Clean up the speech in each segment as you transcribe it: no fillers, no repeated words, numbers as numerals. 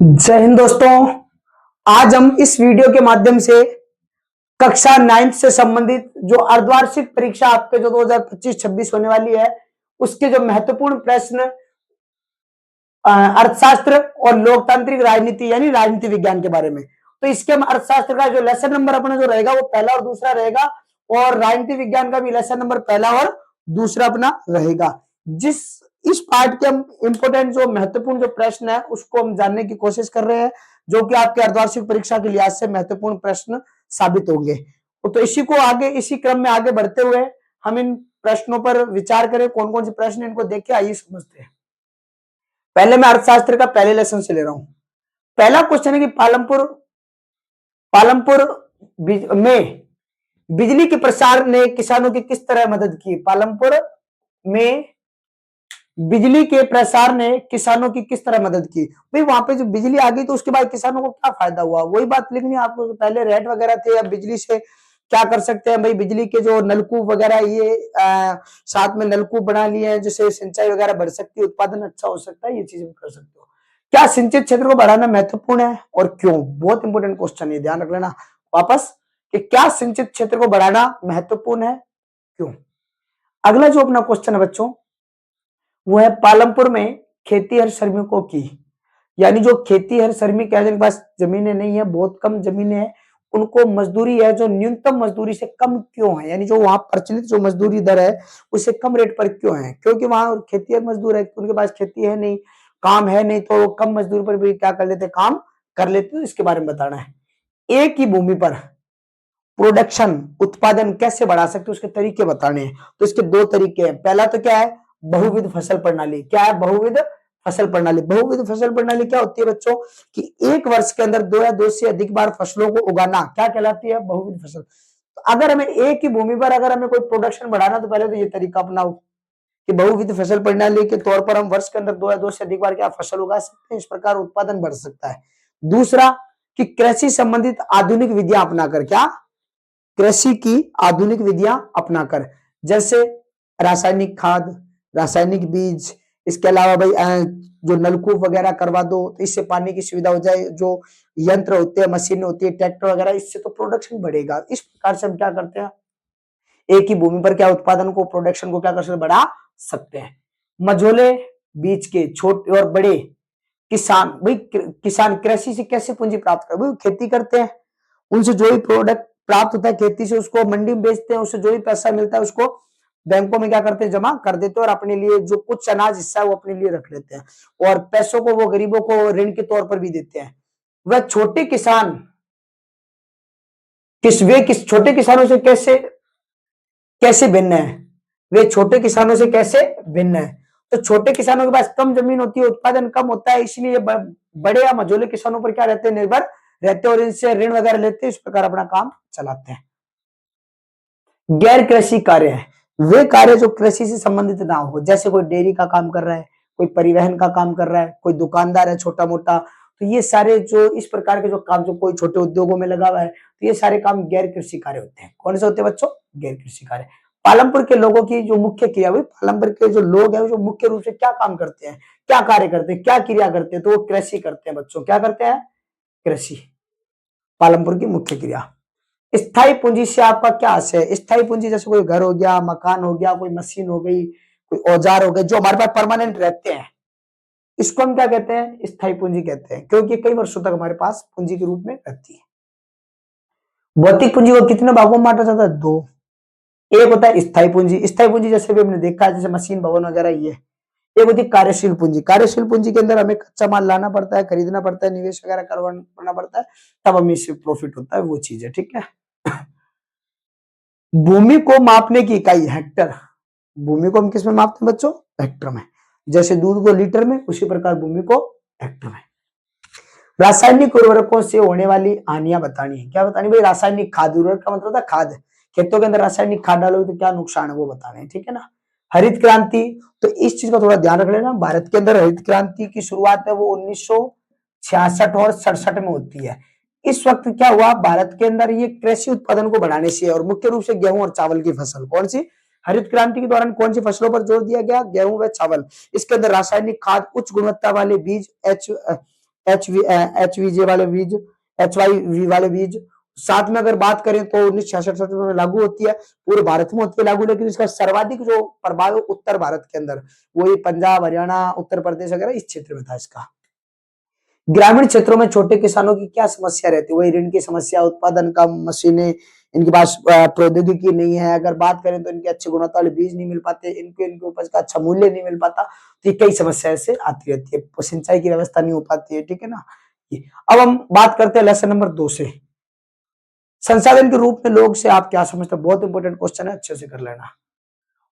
जय हिंद दोस्तों। आज हम इस वीडियो के माध्यम से कक्षा 9th से संबंधित जो अर्धवार्षिक परीक्षा आपके जो 2025-26 होने वाली है उसके जो महत्वपूर्ण प्रश्न अर्थशास्त्र और लोकतांत्रिक राजनीति यानी राजनीति विज्ञान के बारे में। तो इसके हम अर्थशास्त्र का जो लेसन नंबर अपना जो रहेगा वो पहला और दूसरा रहेगा और राजनीति विज्ञान का भी लेसन नंबर पहला और दूसरा अपना रहेगा। जिस इस पार्ट के हम इंपोर्टेंट जो महत्वपूर्ण जो प्रश्न है उसको हम जानने की कोशिश कर रहे हैं जो कि आपके अर्धवार्षिक परीक्षा के लिहाज से महत्वपूर्ण प्रश्न साबित होंगे। तो इसी को आगे इसी क्रम में आगे बढ़ते हुए हम इन प्रश्नों पर विचार करें। कौन कौन से प्रश्न इनको देख के आइए समझते हैं। पहले मैं अर्थशास्त्र का पहले लेसन से ले रहा हूं। पहला क्वेश्चन है कि पालमपुर में बिजली के प्रसार ने किसानों की किस तरह मदद की। पालमपुर में बिजली के प्रसार ने किसानों की किस तरह मदद की। भाई वहां पे जो बिजली आ गई तो उसके बाद किसानों को क्या फायदा हुआ, वही बात लिखनी है आपको। पहले रेट वगैरह थे, अब बिजली से क्या कर सकते हैं भाई। बिजली के जो नलकूप वगैरह ये साथ में नलकूप बना लिए हैं जिससे सिंचाई वगैरह बढ़ सकती है, उत्पादन अच्छा हो सकता है, ये चीजें कर सकते हो। क्या सिंचित क्षेत्र को बढ़ाना महत्वपूर्ण है और क्यों। बहुत इंपॉर्टेंट क्वेश्चन है, ध्यान रख लेना वापस कि क्या सिंचित क्षेत्र को बढ़ाना महत्वपूर्ण है क्यों। अगला जो अपना क्वेश्चन है बच्चों वो है पालमपुर में खेती हर श्रमिकों की, यानी जो खेती हर श्रमिक है जिनके पास जमीनें नहीं है, बहुत कम जमीनें हैं, उनको मजदूरी है जो न्यूनतम मजदूरी से कम क्यों है, यानी जो वहां प्रचलित जो मजदूरी दर है उससे कम रेट पर क्यों है। क्योंकि वहां खेती हर मजदूर है, उनके पास खेती है नहीं, काम है नहीं, तो कम मजदूर पर भी क्या कर लेते, काम कर लेते। तो इसके बारे में बताना है। एक ही भूमि पर प्रोडक्शन उत्पादन कैसे बढ़ा सकते उसके तरीके बताने हैं। तो इसके दो तरीके हैं। पहला तो क्या है, बहुविध फसल प्रणाली। क्या है बहुविध फसल प्रणाली। बहुविध फसल प्रणाली क्या होती है बच्चों कि एक वर्ष के अंदर दो या दो से अधिक बार फसलों को उगाना क्या कहलाती है, बहुविध फसल। तो अगर हमें एक ही भूमि पर अगर हमें कोई प्रोडक्शन बढ़ाना तो पहले तो ये तरीका अपनाओ कि बहुविध फसल प्रणाली के तौर पर हम वर्ष के अंदर दो या दो से अधिक बार क्या फसल उगा सकते हैं, इस प्रकार उत्पादन बढ़ सकता है। दूसरा कि कृषि संबंधित आधुनिक विधियां अपनाकर, क्या कृषि की आधुनिक विधियां अपनाकर, जैसे रासायनिक खाद, रासायनिक बीज, इसके अलावा भाई जो नलकूप वगैरह करवा दो तो इससे पानी की सुविधा हो जाए, जो यंत्र होते हैं, मशीनें होती है, ट्रैक्टर वगैरह, इससे तो प्रोडक्शन बढ़ेगा। इस प्रकार से हम क्या करते हैं, एक ही भूमि पर क्या उत्पादन को प्रोडक्शन को क्या कर सकते, बढ़ा सकते हैं। मझोले बीच के छोटे और बड़े किसान, भाई किसान कृषि से कैसे पूंजी प्राप्त कर, भाई खेती करते हैं, उनसे जो भी प्रोडक्ट प्राप्त होता है खेती से उसको मंडी में बेचते हैं, उससे जो भी पैसा मिलता है उसको बैंकों में क्या करते हैं, जमा कर देते हैं और अपने लिए जो कुछ अनाज हिस्सा है वो अपने लिए रख लेते हैं और पैसों को वो गरीबों को ऋण के तौर पर भी देते हैं। वह छोटे किसान किस छोटे किसानों से कैसे कैसे भिन्न है, वे छोटे किसानों से कैसे भिन्न है। तो छोटे किसानों के पास कम जमीन होती है, उत्पादन कम होता है, इसलिए बड़े या मझोले किसानों पर क्या रहते हैं, निर्भर रहते हैं और इनसे ऋण वगैरह लेते हैं, इस प्रकार अपना काम चलाते हैं। गैर कृषि कार्य है वे कार्य जो कृषि से संबंधित ना हो, जैसे कोई डेयरी का काम कर रहा है, कोई परिवहन का काम कर रहा है, कोई दुकानदार है छोटा मोटा, तो ये सारे जो इस प्रकार के जो काम, जो कोई छोटे उद्योगों में लगा हुआ है, तो ये सारे काम गैर कृषि कार्य होते हैं। कौन से होते हैं बच्चों, गैर कृषि कार्य। पालमपुर के लोगों की जो मुख्य क्रिया, भाई पालमपुर के जो लोग हैं जो मुख्य रूप से क्या काम करते हैं, क्या कार्य करते हैं, क्या क्रिया करते हैं, तो वो कृषि करते हैं बच्चों। क्या करते हैं, कृषि। पालमपुर की मुख्य क्रिया। स्थायी पूंजी से आपका क्या आशय है। स्थायी पूंजी जैसे कोई घर हो गया, मकान हो गया, कोई मशीन हो गई, कोई औजार हो गए, जो हमारे पास परमानेंट रहते हैं, इसको हम क्या कहते हैं, स्थायी पूंजी कहते हैं, क्योंकि कई वर्षों तक हमारे पास पूंजी के रूप में रहती है। भौतिक पूंजी को कितने भागों में बांटा जाता है, दो। एक होता है स्थायी पूंजी, स्थायी पूंजी जैसे भी हमने देखा है, जैसे मशीन भवन वगैरह ये। एक होती है कार्यशील पूंजी, कार्यशील पूंजी के अंदर हमें कच्चा माल लाना पड़ता है, खरीदना पड़ता है, निवेश वगैरह करना पड़ता है, तब हमें इससे प्रॉफिट होता है, वो चीज है, ठीक है। भूमि को मापने की इकाई हेक्टर। भूमि को हम किस में मापते हैं बच्चों, हेक्टर में। जैसे दूध को लीटर में, उसी प्रकार भूमि को हेक्टर में। रासायनिक उर्वरकों से होने वाली हानियां बतानी है। क्या बतानी भाई, रासायनिक खाद, उर्वरक का मतलब होता है खाद, खेतों के अंदर रासायनिक खाद डालोगे तो क्या नुकसान है वो बताने हैं, ठीक है ना। हरित क्रांति, तो इस चीज का थोड़ा ध्यान रख लेना। भारत के अंदर हरित क्रांति की शुरुआत है वो 1966 और 67 में होती है। इस वक्त क्या हुआ भारत के अंदर, ये कृषि उत्पादन को बढ़ाने से और मुख्य रूप से गेहूं और चावल की फसल। कौन सी, हरित क्रांति के दौरान कौन सी फसलों पर जोर दिया गया, गेहूं व चावल। इसके अंदर रासायनिक खाद, उच्च गुणवत्ता वाले बीज, HVJ वाले बीज, HYV वाले बीज। साथ में अगर बात करें तो 1966 में लागू होती है, पूरे भारत में होती है लागू, लेकिन इसका सर्वाधिक जो प्रभाव है उत्तर भारत के अंदर, वही पंजाब, हरियाणा, उत्तर प्रदेश वगैरह इस क्षेत्र में था इसका। ग्रामीण क्षेत्रों में छोटे किसानों की क्या समस्या रहती है? वही ऋण की समस्या, उत्पादन कम, मशीनें, इनके पास प्रौद्योगिकी नहीं है। अगर बात करें तो इनके अच्छे गुणवत्ता वाले बीज नहीं मिल पाते, इनके उपज का अच्छा मूल्य नहीं मिल पाता, तो ये कई समस्या ऐसे आती रहती है। सिंचाई की व्यवस्था नहीं हो पाती है, ठीक है ना। अब हम बात करते हैं लेसन नंबर 2 से, संसाधन के रूप में लोग से आप क्या समझते हैं? बहुत इंपॉर्टेंट क्वेश्चन है, अच्छे से कर लेना।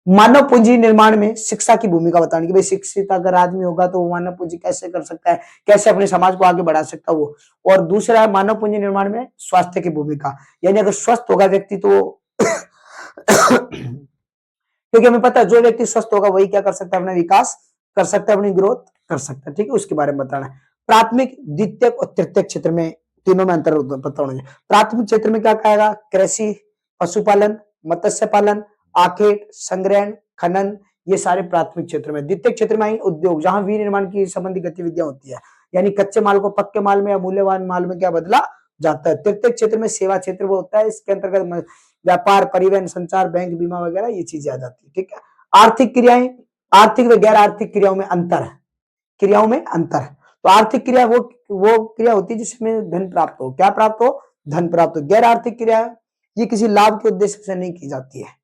मानव पूंजी निर्माण में शिक्षा की भूमिका बतानी कि भाई शिक्षित अगर आदमी होगा तो वो मानव पूंजी कैसे कर सकता है, कैसे अपने समाज को आगे बढ़ा सकता है वो। और दूसरा है मानव पूंजी निर्माण में स्वास्थ्य की भूमिका, यानी अगर स्वस्थ होगा व्यक्ति तो क्योंकि हमें पता है जो व्यक्ति स्वस्थ होगा वही क्या कर सकता है, अपना विकास कर सकता है, अपनी ग्रोथ कर सकता है, ठीक है। उसके बारे में बताना है। प्राथमिक, द्वितीयक और तृतीयक क्षेत्र में तीनों में अंतर पता होना चाहिए। प्राथमिक क्षेत्र में क्या कहेगा? कृषि, पशुपालन, मत्स्य पालन, आखेट, संग्रहण, खनन, ये सारे प्राथमिक क्षेत्र में। द्वितीय क्षेत्र में उद्योग, जहां विनिर्माण की संबंधी गतिविधियां होती है, यानी कच्चे माल को पक्के माल में या मूल्यवान माल में क्या बदला जाता है। तृतीय क्षेत्र में सेवा क्षेत्र वो होता है, इसके अंतर्गत व्यापार, परिवहन, संचार, बैंक, बीमा वगैरह ये चीजें आ जाती है, ठीक है। आर्थिक क्रियाएं, आर्थिक व गैर आर्थिक क्रियाओं में अंतर, क्रियाओं में अंतर। तो आर्थिक क्रिया वो क्रिया होती है जिसमें धन प्राप्त हो, क्या प्राप्त हो? धन प्राप्त हो। गैर आर्थिक क्रिया ये किसी लाभ के उद्देश्य से नहीं की जाती है।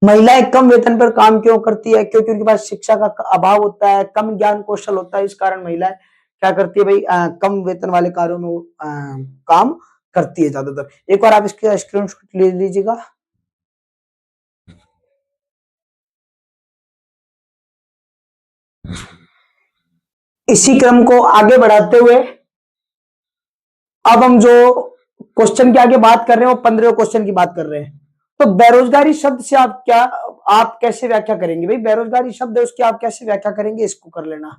महिलाएं कम वेतन पर काम क्यों करती है? क्योंकि उनके पास शिक्षा का अभाव होता है, कम ज्ञान कौशल होता है, इस कारण महिलाएं क्या करती है भाई? कम वेतन वाले कार्यों में काम करती है ज्यादातर। एक बार आप इसके स्क्रीनशॉट ले लीजिएगा। इसी क्रम को आगे बढ़ाते हुए अब हम जो क्वेश्चन के आगे बात कर रहे हैं वो 15वें क्वेश्चन की बात कर रहे हैं। तो बेरोजगारी शब्द से आप कैसे व्याख्या करेंगे? भाई बेरोजगारी शब्द है उसकी आप कैसे व्याख्या करेंगे, इसको कर लेना।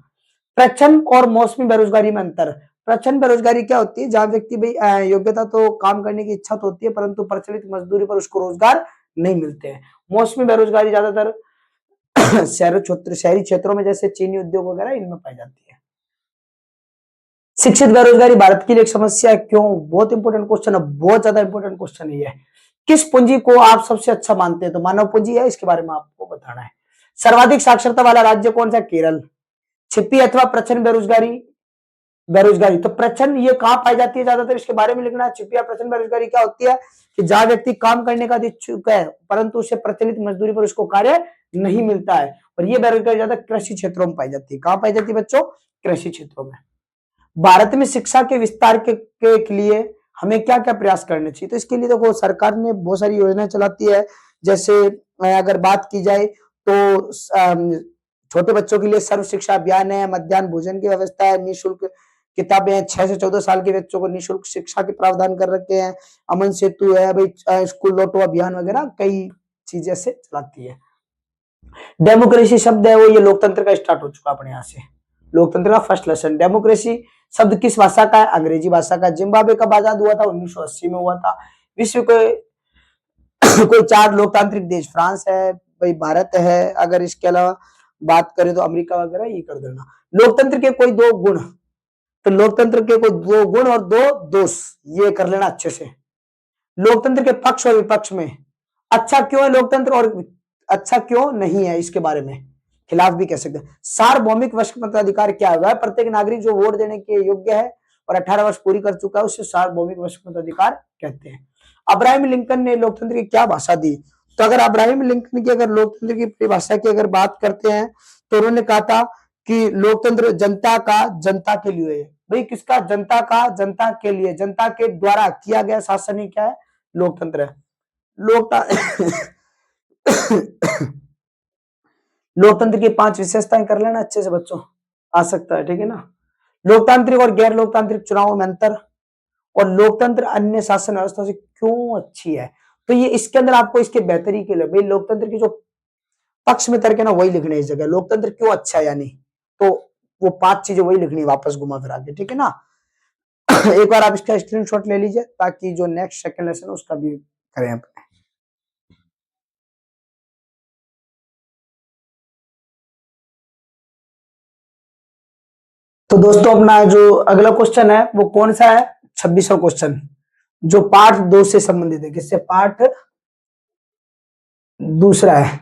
प्रच्छन्न और मौसमी बेरोजगारी में अंतर। प्रच्छन्न बेरोजगारी क्या होती है? जहां व्यक्ति भाई योग्यता तो काम करने की इच्छा तो होती है परंतु प्रचलित मजदूरी पर उसको रोजगार नहीं मिलते हैं। मौसमी बेरोजगारी ज्यादातर शहरी क्षेत्रों में जैसे चीनी उद्योग वगैरह इनमें पाई जाती है। शिक्षित बेरोजगारी भारत के लिए एक समस्या है, क्यों? बहुत इंपॉर्टेंट क्वेश्चन है, बहुत ज्यादा इंपॉर्टेंट क्वेश्चन है ये। किस पूंजी को आप सबसे अच्छा मानते हैं? तो मानव पूंजी है, इसके बारे में आपको बताना है। सर्वाधिक साक्षरता वाला राज्य कौन सा? केरल। छिपी अथवा प्रच्छन्न बेरोजगारी, बेरोजगारी तो प्रच्छन्न ये कहां पाई जाती है ज्यादातर, इसके बारे में लिखना है। छिपी या प्रच्छन्न बेरोजगारी क्या होती है कि जहां व्यक्ति काम करने का इच्छुक है परंतु उसे प्रचलित मजदूरी पर उसको कार्य नहीं मिलता है, और ये बेरोजगारी ज्यादा कृषि क्षेत्रों में पाई जाती है। कहां पाई जाती है बच्चों? कृषि क्षेत्रों में। भारत में शिक्षा के विस्तार के लिए हमें क्या क्या प्रयास करने चाहिए? तो इसके लिए देखो सरकार ने बहुत सारी योजनाएं चलाती है। जैसे अगर बात की जाए तो छोटे बच्चों के लिए सर्व शिक्षा अभियान है, मध्याह्न भोजन की व्यवस्था है, निःशुल्क किताबें, 6 से 14 साल के बच्चों को निःशुल्क शिक्षा के प्रावधान कर रखे हैं। अमन सेतु है भाई, स्कूल लौटो अभियान वगैरह कई चीजें से चलाती है। डेमोक्रेसी शब्द है वो ये लोकतंत्र का स्टार्ट हो चुका अपने यहाँ से। लोकतंत्र का फर्स्ट लेसन। डेमोक्रेसी शब्द किस भाषा का है? अंग्रेजी भाषा का। जिम्बाब्वे कब आजाद हुआ था? 1980 में हुआ था। विश्व के कोई 4 लोकतांत्रिक देश, फ्रांस है भाई, भारत है, अगर इसके अलावा बात करें तो अमेरिका वगैरह, ये कर देना। लोकतंत्र के कोई 2 गुण, तो लोकतंत्र के कोई 2 गुण और 2 दोष, ये कर लेना अच्छे से। लोकतंत्र के पक्ष और विपक्ष में अच्छा क्यों है लोकतंत्र और अच्छा क्यों नहीं है, इसके बारे में खिलाफ भी कह सकते हैं। सार्वभौमिक मताधिकार क्या है? वह प्रत्येक नागरिक जो वोट देने के योग्य है और 18 वर्ष पूरी कर चुका है उसे सार्वभौमिक मताधिकार कहते हैं। अब्राहम लिंकन ने लोकतंत्र की क्या भाषा दी? तो अगर अब्राहम लिंकन की अगर लोकतंत्र की परिभाषा की अगर बात करते हैं तो उन्होंने कहा था कि लोकतंत्र जनता का जनता के लिए है। भाई किसका? जनता का जनता के लिए, जनता के द्वारा किया गया शासन ही क्या है? लोकतंत्र है। लोकता लोकतंत्र की 5 विशेषताएं कर लेना अच्छे से बच्चों, आ सकता है, ठीक है ना। लोकतांत्रिक और गैर लोकतांत्रिक चुनावों में अंतर, और लोकतंत्र अन्य शासन व्यवस्था से क्यों अच्छी है? तो ये इसके अंदर आपको इसके बेहतरी के लिए भाई लोकतंत्र की जो पक्ष में तर्क है ना वही लिखने इस जगह, लोकतंत्र क्यों अच्छा है यानी, तो वो 5 चीजें वही लिखनी वापस घुमा फिरा के, ठीक है ना। एक बार आप इसका स्क्रीनशॉट ले लीजिए ताकि जो नेक्स्ट सेकंड लेसन है उसका भी करें। तो दोस्तों अपना जो अगला क्वेश्चन है वो कौन सा है, 26वां क्वेश्चन, जो पार्ट 2 से संबंधित है। किससे? पार्ट दूसरा है।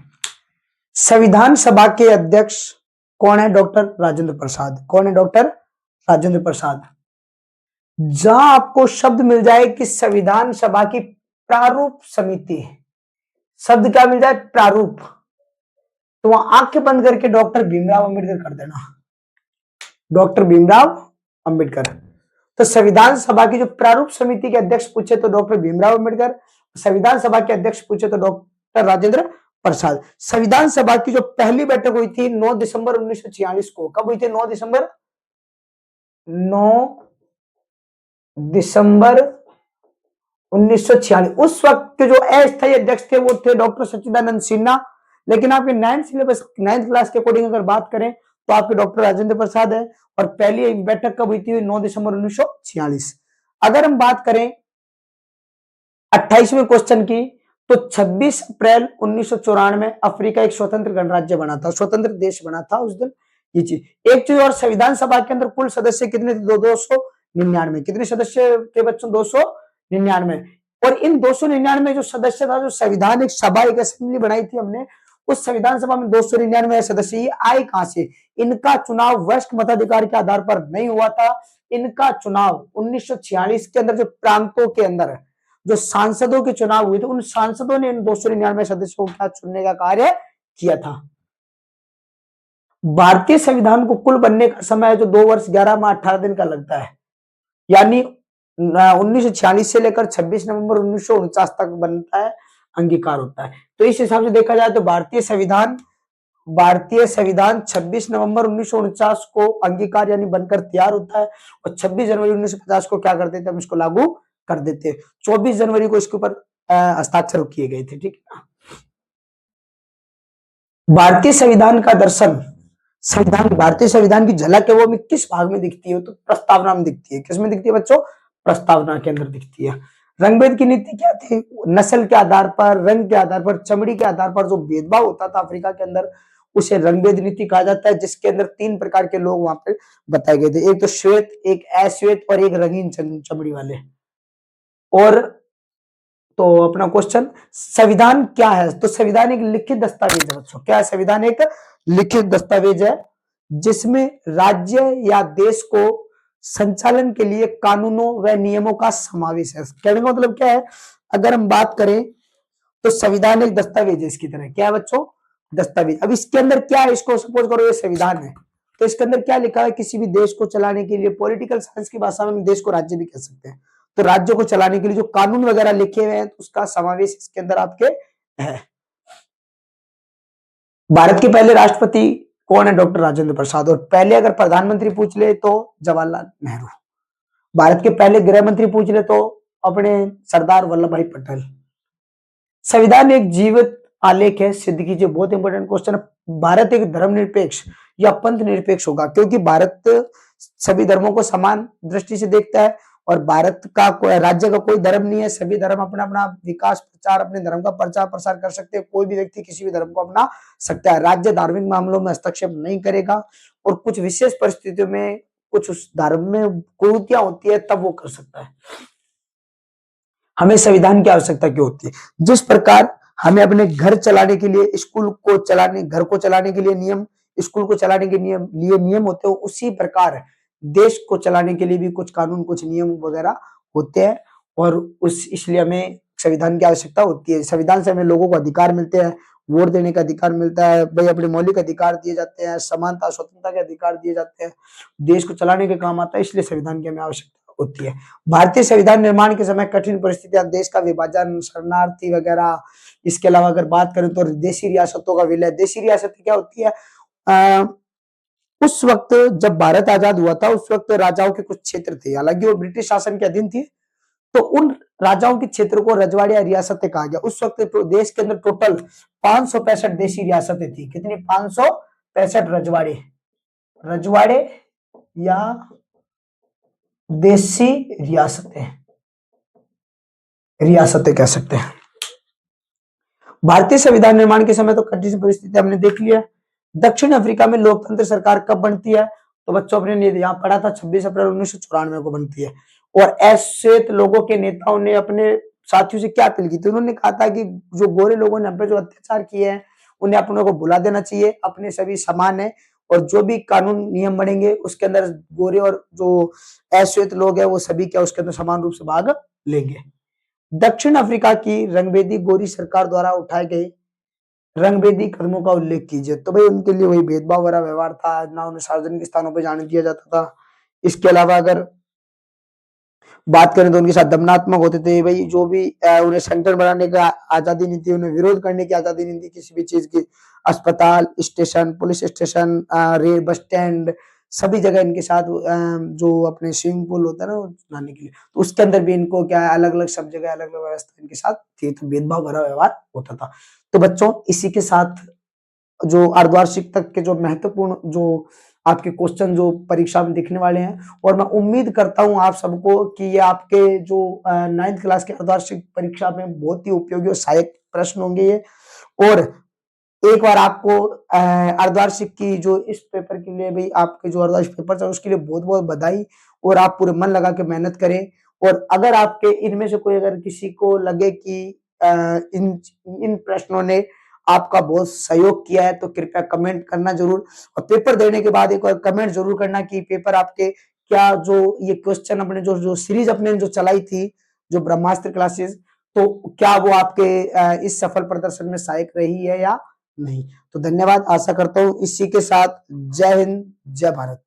संविधान सभा के अध्यक्ष कौन है? डॉक्टर राजेंद्र प्रसाद। कौन है? डॉक्टर राजेंद्र प्रसाद। जहां आपको शब्द मिल जाए कि संविधान सभा की प्रारूप समिति, शब्द क्या मिल जाए? प्रारूप, तो वहां आंखें बंद करके डॉक्टर भीमराव अंबेडकर कर देना, डॉक्टर भीमराव अंबेडकर। तो संविधान सभा की जो प्रारूप समिति के अध्यक्ष पूछे तो डॉक्टर भीमराव अंबेडकर, संविधान सभा के अध्यक्ष पूछे तो डॉक्टर राजेंद्र प्रसाद। संविधान सभा की जो पहली बैठक हुई थी 9 दिसंबर 1946 को, कब हुई थी? 9 दिसंबर 1946। उस वक्त के जो अस्थायी अध्यक्ष थे वो थे डॉक्टर सच्चिदानंद सिन्हा, लेकिन आपके 9th सिलेबस 9th क्लास के अकॉर्डिंग अगर बात करें तो आपके डॉक्टर राजेंद्र प्रसाद है। और पहली बैठक कब हुई थी? 9 दिसंबर 1946। अगर हम बात करें 28वें क्वेश्चन की, तो 26 अप्रैल 1994 में अफ्रीका एक स्वतंत्र गणराज्य बना था, स्वतंत्र देश बना था उस दिन। ये चीज एक चीज। और संविधान सभा के अंदर कुल सदस्य कितने थे? 299। कितने सदस्य थे बच्चों? 299। और इन 299 जो सदस्य था, जो संविधान एक सभा, एक असेंबली बनाई थी हमने, उस संविधान सभा में 299 सदस्य ये आए कहां से? इनका चुनाव वरिष्ठ मताधिकार के आधार पर नहीं हुआ था। इनका चुनाव 1946 के अंदर जो प्रांतों के अंदर जो सांसदों के चुनाव हुए थे, उन सांसदों ने इन 299 सदस्यों को चुनने का कार्य किया था। भारतीय संविधान को कुल बनने का समय जो 2 वर्ष 11 माह 18 दिन का लगता है, यानी 1946 से लेकर 26 नवंबर 1949 तक बनता है, अंगीकार होता है। तो इस हिसाब से देखा जाए तो भारतीय संविधान 26 नवंबर 1949 को अंगीकार यानी बनकर तैयार होता है, और 26 जनवरी 1950 को क्या कर देते हैं? हम इसको लागू कर देते हैं। 24 जनवरी को इसके ऊपर हस्ताक्षर किए गए थे, ठीक है ना। भारतीय संविधान का दर्शन, भारतीय संविधान की झलक है वो हमें किस भाग में दिखती है? तो प्रस्तावना में दिखती है। किसमें दिखती है बच्चों? प्रस्तावना के अंदर दिखती है। रंगभेद की नीति क्या थी? नस्ल के आधार पर, रंग के आधार पर, चमड़ी के आधार पर जो भेदभाव होता था अफ्रीका के अंदर, उसे रंगभेद नीति कहा जाता है, जिसके अंदर 3 प्रकार के लोग वहां पे बताए गए थे। एक तो श्वेत, एक अश्वेत और एक रंगीन चमड़ी वाले। और तो अपना क्वेश्चन, संविधान क्या है? तो संविधान एक लिखित दस्तावेज है बच्चों। क्या है? संविधान एक लिखित दस्तावेज है जिसमें राज्य या देश को संचालन के लिए कानूनों व नियमों का समावेश है। कहने का मतलब क्या है? अगर हम बात करें तो संविधान एक दस्तावेज है इसकी तरह। क्या है बच्चों? दस्तावेज। अब इसके अंदर क्या है? इसको सपोज करो ये संविधान है, तो इसके अंदर क्या लिखा है? किसी भी देश को चलाने के लिए, पॉलिटिकल साइंस की भाषा में देश को राज्य भी कह सकते हैं, तो राज्य को चलाने के लिए जो कानून वगैरह लिखे हुए हैं तो उसका समावेश इसके अंदर आपके है। भारत के पहले राष्ट्रपति कौन है? डॉक्टर राजेंद्र प्रसाद। और पहले अगर प्रधानमंत्री पूछ ले तो जवाहरलाल नेहरू। भारत के पहले गृह मंत्री पूछ ले तो अपने सरदार वल्लभ भाई पटेल। संविधान एक जीवित आलेख है, सिद्ध कीजिए। बहुत इंपॉर्टेंट क्वेश्चन है। भारत एक धर्मनिरपेक्ष या पंथ निरपेक्ष होगा, क्योंकि भारत सभी धर्मों को समान दृष्टि से देखता है, और भारत का राज्य का कोई धर्म नहीं है। सभी धर्म अपना अपना विकास प्रचार, अपने धर्म का प्रचार प्रसार कर सकते हैं। कोई भी व्यक्ति किसी भी धर्म को अपना सकता है। राज्य धार्मिक मामलों में हस्तक्षेप नहीं करेगा, और कुछ विशेष परिस्थितियों में कुछ उस धर्म में कुरीतियां होती है तब वो कर सकता है। हमें संविधान की आवश्यकता क्यों होती है? जिस प्रकार हमें अपने घर चलाने के लिए, स्कूल को चलाने, घर को चलाने के लिए नियम, स्कूल को चलाने के लिए नियम होते हैं, उसी प्रकार देश को चलाने के लिए भी कुछ कानून, कुछ नियम वगैरह होते हैं, और इसलिए हमें संविधान की आवश्यकता होती है। संविधान से हमें लोगों को अधिकार मिलते हैं, वोट देने का अधिकार मिलता है, भाई अपने मौलिक अधिकार दिए जाते हैं, समानता स्वतंत्रता के अधिकार दिए जाते हैं, देश को चलाने के काम आता है, इसलिए संविधान की हमें आवश्यकता होती है। भारतीय संविधान निर्माण के समय कठिन परिस्थितियां, देश का विभाजन, शरणार्थी वगैरह, इसके अलावा अगर बात करें तो देशी रियासतों का विलय। देशी रियासतें क्या होती है? उस वक्त जब भारत आजाद हुआ था उस वक्त राजाओं के कुछ क्षेत्र थे, हालांकि वो ब्रिटिश शासन के अधीन थी, तो उन राजाओं के क्षेत्र को रजवाड़े या रियासतें कहा गया। उस वक्त तो देश के अंदर टोटल 565 देशी रियासतें थी। कितनी? 565 रजवाड़े या देशी रियासतें कह सकते हैं। भारतीय संविधान निर्माण के समय तो कठिन परिस्थिति हमने देख लिया। दक्षिण अफ्रीका में लोकतंत्र सरकार कब बनती है? तो बच्चों अपने यहाँ पढ़ा था 26 अप्रैल 1994 को बनती है। और अश्वेत लोगों के नेताओं ने अपने साथियों से क्या अपील की थी? उन्होंने कहा था कि जो गोरे लोगों ने हम पे जो अत्याचार किए हैं, उन्हें अपनों को भुला देना चाहिए, अपने सभी समान है और जो भी कानून नियम बनेंगे उसके अंदर गोरे और जो अश्वेत लोग हैं वो सभी क्या उसके अंदर समान रूप से भाग लेंगे। दक्षिण अफ्रीका की रंगभेदी गोरी सरकार द्वारा उठाए गए रंगभेदी कदमों का उल्लेख कीजिए। तो भाई उनके लिए वही भेदभाव भरा व्यवहार था, ना उन्हें सार्वजनिक स्थानों पर जाने दिया जाता था। इसके अलावा अगर बात करें तो उनके साथ दमनात्मक होते थे भाई, जो भी उन्हें संगठन बनाने का आजादी नहीं थी, उन्हें विरोध करने की आजादी नहीं थी किसी भी चीज की। अस्पताल, station, police station, rail, bus stand, सभी जगह इनके साथ जो अपने स्विमिंग पूल होता है ना नहाने के लिए, तो उसके अंदर भी इनको क्या है अलग अलग सब जगह अलग अलग व्यवस्था इनके साथ थी, तो भेदभाव भरा व्यवहार होता था। तो बच्चों इसी के साथ जो अर्धवार्षिक तक के जो महत्वपूर्ण जो आपके क्वेश्चन जो परीक्षा में दिखने वाले हैं, और मैं उम्मीद करता हूं आप सबको कि ये आपके जो 9th क्लास के अर्धवार्षिक परीक्षा में बहुत ही उपयोगी और सहायक प्रश्न होंगे ये। और एक बार आपको अर्धवार्षिक की जो इस पेपर के लिए भी आपके जो अर्धवार्षिक पेपर था उसके लिए बहुत बहुत बधाई, और आप पूरे मन लगा के मेहनत करें। और अगर आपके इनमें से कोई अगर किसी को लगे कि इन इन प्रश्नों ने आपका बहुत सहयोग किया है तो कृपया कमेंट करना जरूर, और पेपर देने के बाद एक और कमेंट जरूर करना कि पेपर आपके क्या जो ये क्वेश्चन अपने जो जो सीरीज अपने जो चलाई थी जो ब्रह्मास्त्र क्लासेस, तो क्या वो आपके इस सफल प्रदर्शन में सहायक रही है या नहीं। तो धन्यवाद, आशा करता हूँ इसी के साथ जय हिंद जय भारत।